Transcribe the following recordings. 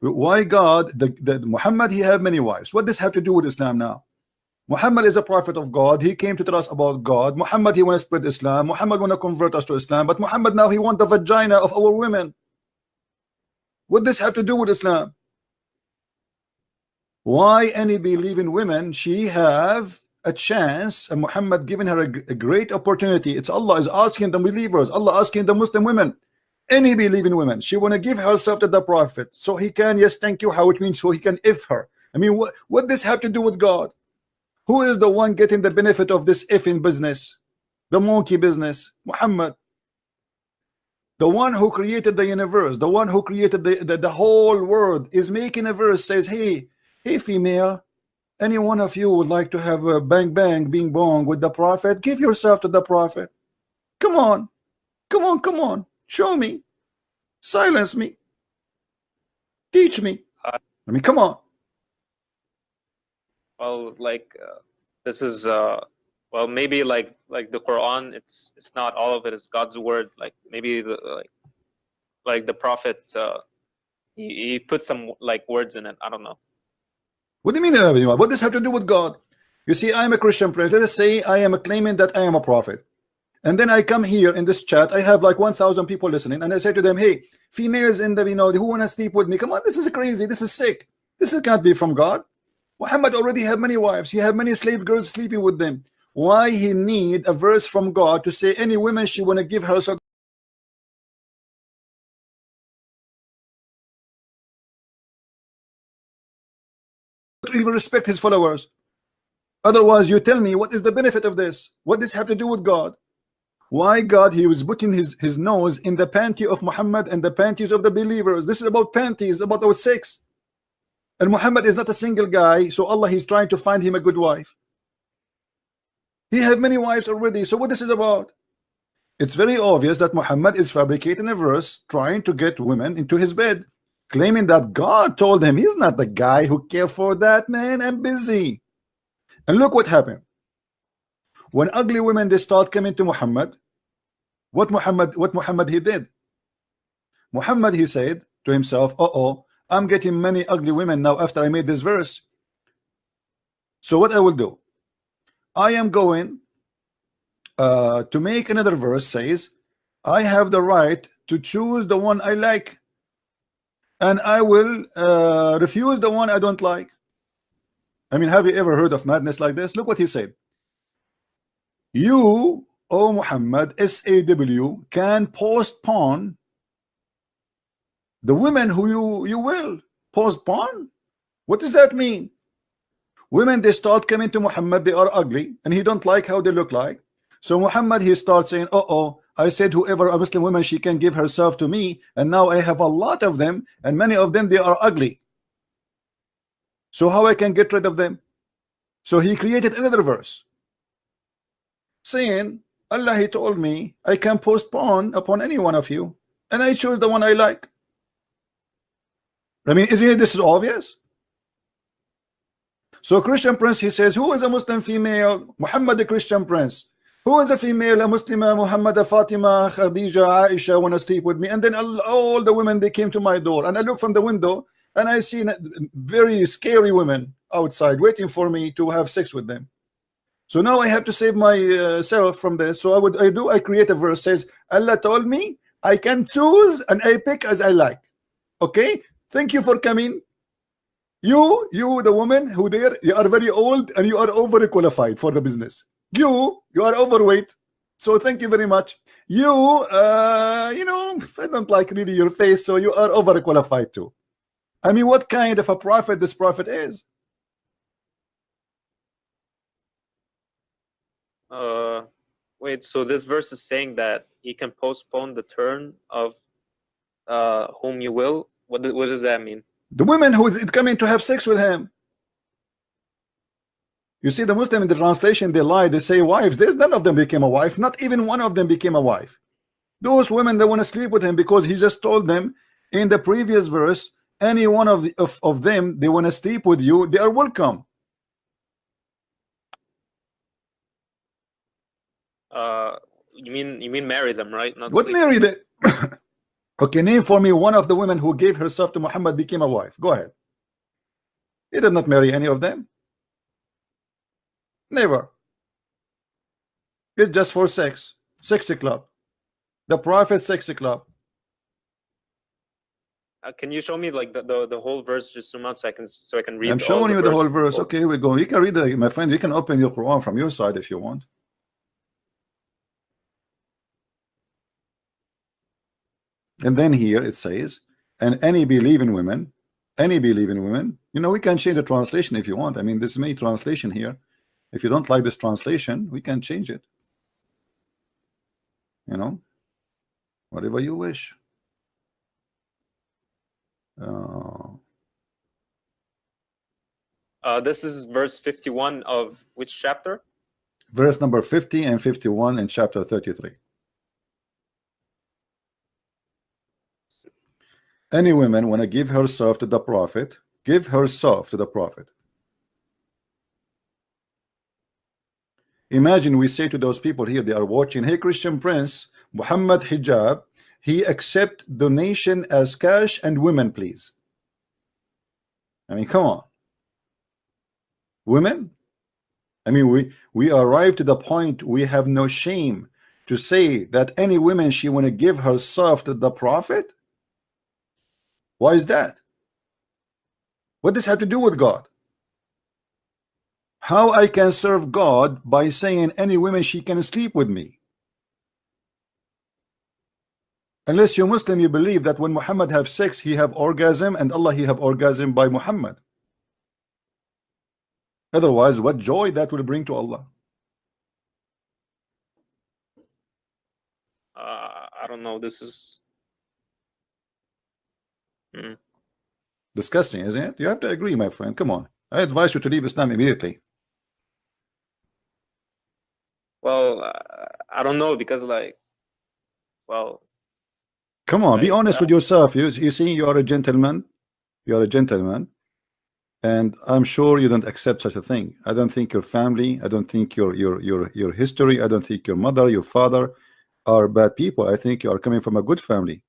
Why God, the Muhammad, he have many wives? What does have to do with Islam now? Muhammad is a prophet of God. He came to tell us about God. Muhammad, he want to spread Islam. Muhammad want to convert us to Islam. But Muhammad now he want the vagina of our women. What does have to do with Islam? Why any believing women, she have a chance, and Muhammad giving her a great opportunity. It's Allah is asking the believers, Allah asking the Muslim women, any believing women, she want to give herself to the prophet so he can, yes, thank you, how it means, so he can if her. I mean, what does have to do with God? Who is the one getting the benefit of this ifing business, the monkey business? Muhammad, the one who created the universe, the one who created the whole world, is making a verse, says, hey female, any one of you would like to have a bang bang bing bong with the prophet, give yourself to the prophet. Come on, come on, come on, show me, silence me, teach me. I mean, come on. Well, like this is well, maybe like the Quran, it's not all of it is God's word. Like maybe like the prophet he put some like words in it. I don't know. What do you mean? What does have to do with God? You see, I am a Christian prince. Let us say I am claiming that I am a prophet, and then I come here in this chat. I have like 1,000 people listening, and I say to them, "Hey, females in the who want to sleep with me? Come on, this is crazy. This is sick. This can't be from God." Muhammad already had many wives. He had many slave girls sleeping with them. Why he need a verse from God to say any woman she want to give herself to even respect his followers? Otherwise, you tell me, what is the benefit of this? What does have to do with God? Why God, he was putting his nose in the panty of Muhammad and the panties of the believers. This is about panties, about our sex. And Muhammad is not a single guy, so Allah, he's trying to find him a good wife. He have many wives already. So what this is about? It's very obvious that Muhammad is fabricating a verse trying to get women into his bed, claiming that God told him. He's not the guy who care for that, man. I'm busy. And look what happened. When ugly women, they start coming to Muhammad, what Muhammad he did? Muhammad, he said to himself, uh-oh, I'm getting many ugly women now after I made this verse. So what I will do, I am going to make another verse, says I have the right to choose the one I like, and I will refuse the one I don't like. I mean, have you ever heard of madness like this? Look what he said. You, O Muhammad, SAW, can postpone the women who you will postpone. What does that mean? Women, they start coming to Muhammad, they are ugly and he don't like how they look like. So Muhammad, he starts saying, uh-oh, I said whoever a Muslim woman, she can give herself to me, and now I have a lot of them, and many of them, they are ugly. So how I can get rid of them? So he created another verse saying, Allah, he told me I can postpone upon any one of you, and I choose the one I like. I mean, isn't this is obvious? So Christian Prince, he says, who is a Muslim female? Muhammad, the Christian Prince. Who is a female? A Muslima, Muhammad, a Fatima, Khadija, Aisha want to sleep with me. And then all the women, they came to my door, and I look from the window and I see very scary women outside waiting for me to have sex with them. So now I have to save myself from this. So I create a verse, says Allah told me I can choose and I pick as I like. Okay, thank you for coming. You the woman who there, you are very old and you are overqualified for the business. You are overweight, so thank you very much. You know, I don't like really your face, so you are overqualified too. I mean, what kind of a prophet this prophet is? Wait, so this verse is saying that he can postpone the turn of whom you will? What does that mean? The women who is coming to have sex with him. You see, the Muslim in the translation, they lie, they say wives. There's none of them became a wife. Not even one of them became a wife. Those women, they want to sleep with him because he just told them in the previous verse, any one of them, they want to sleep with you, they are welcome. You mean marry them, right? Not what sleep. marry them? Okay, name for me one of the women who gave herself to Muhammad, became a wife. Go ahead. He did not marry any of them. Never. It's just for sex. Sexy club. The Prophet sexy club. Can you show me like the whole verse, just zoom out so I can read I'm all showing the you the whole verse. verse. Okay, here we go. You can read it, my friend. You can open your Quran from your side if you want. And then here it says, and any believing women, you know, we can change the translation if you want. I mean, this is my translation here. If you don't like this translation, we can change it. You know, whatever you wish. This is verse 51 of which chapter? Verse number 50 and 51 in chapter 33. Any woman want to give herself to the Prophet, give herself to the Prophet. Imagine we say to those people here, they are watching, hey, Christian Prince, Muhammad hijab, he accept donation as cash and women, please. I mean, come on. Women? I mean, we arrive to the point we have no shame to say that any woman, she want to give herself to the Prophet. Why is that? What does have to do with God? How I can serve God by saying any woman she can sleep with me? Unless you're Muslim, you believe that when Muhammad have sex, he have orgasm, and Allah he have orgasm by Muhammad. Otherwise, what joy that will bring to Allah? I don't know. This is disgusting, isn't it? You have to agree, my friend. Come on. I advise you to leave Islam immediately. well, I don't know, because like, well, come on, like, be honest with yourself. You see, you are a gentleman. You are a gentleman. And I'm sure you don't accept such a thing. I don't think your family, I don't think your history, I don't think your mother, your father are bad people. I think you are coming from a good family.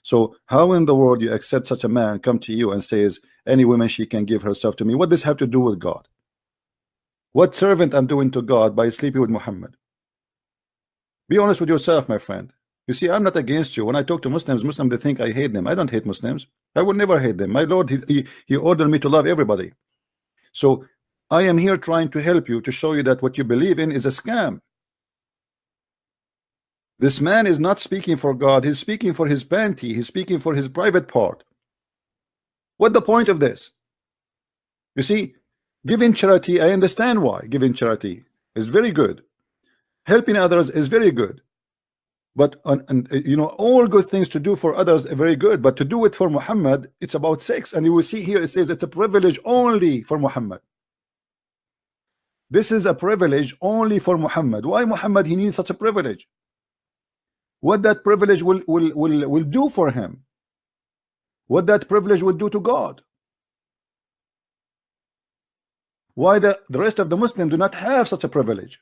So how in the world you accept such a man come to you and says any woman she can give herself to me? What does have to do with God? What servant I'm doing to God by sleeping with Muhammad? Be honest with yourself, my friend. You see, I'm not against you. When I talk to Muslims, they think I hate them. I don't hate Muslims. I will never hate them. My Lord, he ordered me to love everybody. So I am here trying to help you, to show you that what you believe in is a scam. This man is not speaking for God. He's speaking for his panty. He's speaking for his private part. What the point of this? You see, giving charity, I understand why giving charity is very good. Helping others is very good. But you know, all good things to do for others are very good, but to do it for Muhammad, it's about sex. And you will see here it says it's a privilege only for Muhammad. This is a privilege only for Muhammad. Why Muhammad he needs such a privilege? What that privilege will do for him? What that privilege will do to God? Why the rest of the Muslims do not have such a privilege?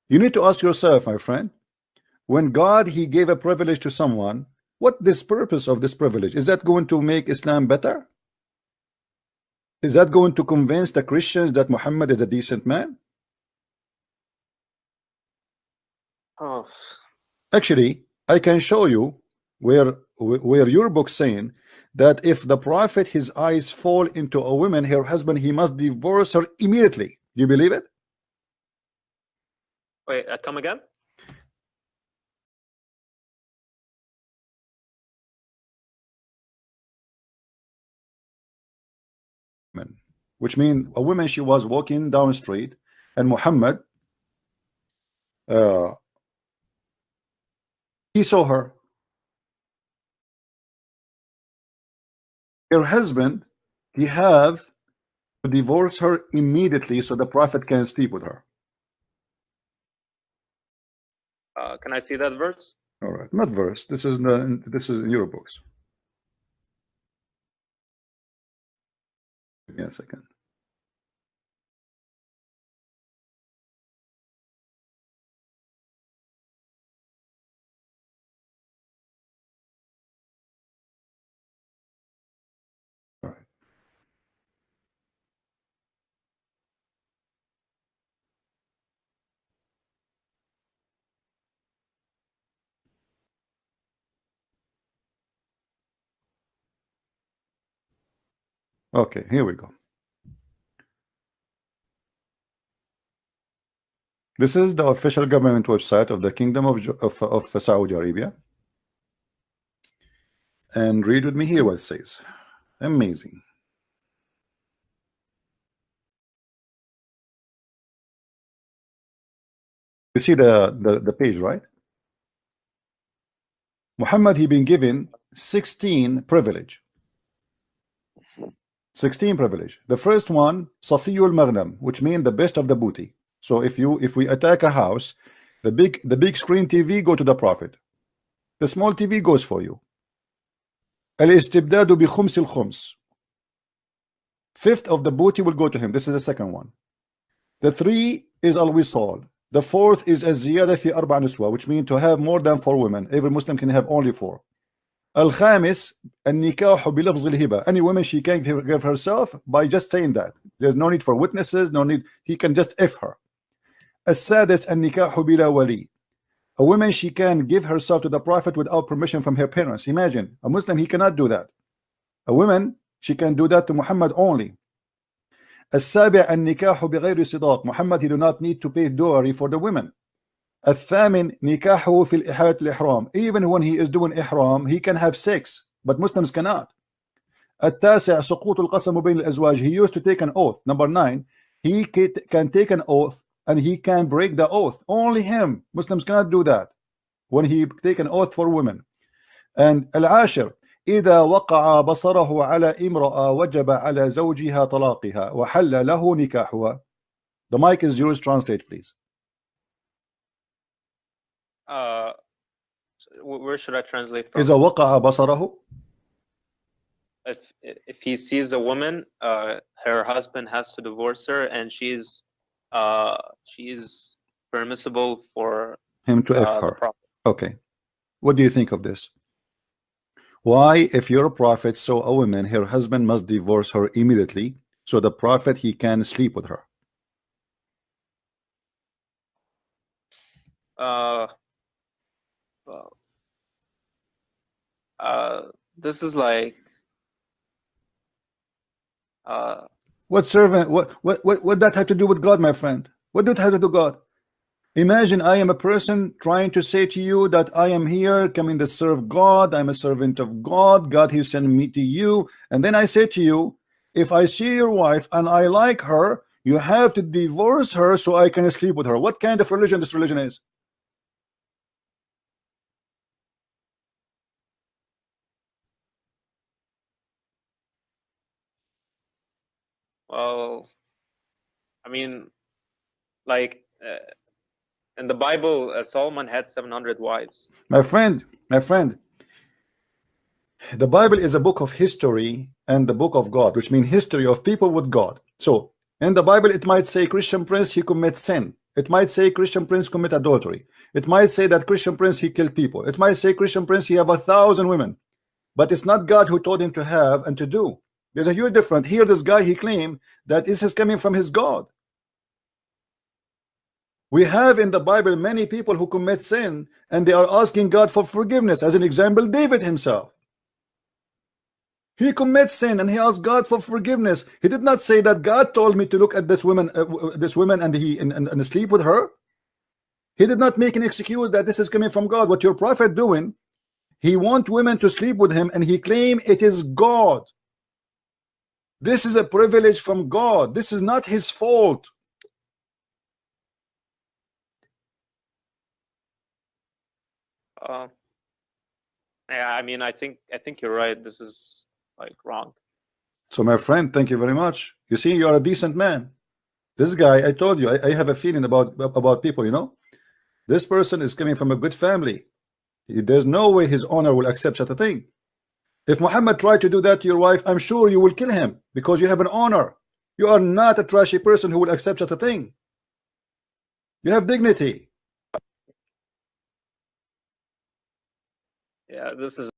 You need to ask yourself, my friend, when God he gave a privilege to someone, what this purpose of this privilege? Is that going to make Islam better? Is that going to convince the Christians that Muhammad is a decent man? oh, Actually, I can show you where your book saying that if the Prophet his eyes fall into a woman, her husband, he must divorce her immediately. Do you believe it? wait, come again? Which means a woman, she was walking down the street, and Muhammad he saw her. Her husband, he have to divorce her immediately so the Prophet can sleep with her. Can I see that verse? All right, not verse. This is in your books. Give me a second. Okay, here we go. This is the official government website of the Kingdom of Saudi Arabia. And read with me here what it says. Amazing. You see the page, right? Muhammad, he been given 16 privilege. 16 privilege. The first one, Safiyul Maghnam, which means the best of the booty. So if we attack a house, the big screen TV go to the Prophet. The small TV goes for you. Al-istibdadu bi khums al-khums. Fifth of the booty will go to him. This is the second one. The three is al-wisal. The fourth is az-ziyada fi arba' niswa, which means to have more than 4 women. Every Muslim can have only 4. Al-khamis an-nikahu bi lafz al-hiba. Any woman she can give herself by just saying that. There's no need for witnesses, no need. He can just F her. As-sadis an-nikahu bila wali. A woman she can give herself to the Prophet without permission from her parents. Imagine a Muslim, he cannot do that. A woman, she can do that to Muhammad only. السابع النكاح بغير صداق. Muhammad, he do not need to pay dowry for the women. الثامن نكاحه في الإحالة الإحرام. Even when he is doing ihram, he can have sex, but Muslims cannot. التاسع سقوط القسم بين الأزواج. He used to take an oath. Number 9, he can take an oath and he can break the oath. Only him. Muslims cannot do that when he take an oath for women. And العاشر إذا وقع بصره على امرأة وجب على زوجها طلاقها وحل له نكاحها. The mic is yours. Translate, please. Where should I translate from? إذا وقع بصره. If he sees a woman, her husband has to divorce her, and she's permissible for him to F her. Prophet. Okay. What do you think of this? Why, if your prophet saw a woman, her husband must divorce her immediately, so the prophet he can sleep with her? This is like what servant? What that have to do with God, my friend? What did it have to do with God? Imagine I am a person trying to say to you that I am here coming to serve God. I'm a servant of God. God, he sent me to you. And then I say to you, if I see your wife and I like her, you have to divorce her so I can sleep with her. What kind of religion this religion is? Well, I mean, like in the Bible, Solomon had 700 wives. My friend, the Bible is a book of history and the book of God, which means history of people with God. So in the Bible, it might say Christian prince, he commits sin. It might say Christian prince commit adultery. It might say that Christian prince, he killed people. It might say Christian prince, he have 1,000 women. But it's not God who told him to have and to do. There's a huge difference. Here, this guy, he claimed that this is coming from his God. We have in the Bible many people who commit sin and they are asking God for forgiveness. As an example, David himself. He commits sin and he asked God for forgiveness. He did not say that God told me to look at this woman and sleep with her. He did not make an excuse that this is coming from God. What your prophet doing, he want women to sleep with him and he claim it is God. This is a privilege from God. This is not his fault. Yeah, I mean, I think you're right. This is like wrong. So my friend, thank you very much. You see, you are a decent man. This guy, I told you, I have a feeling about people, you know. This person is coming from a good family. There's no way his honor will accept such a thing. If Muhammad tried to do that to your wife, I'm sure you will kill him because you have an honor. You are not a trashy person who will accept such a thing. You have dignity. Yeah, this is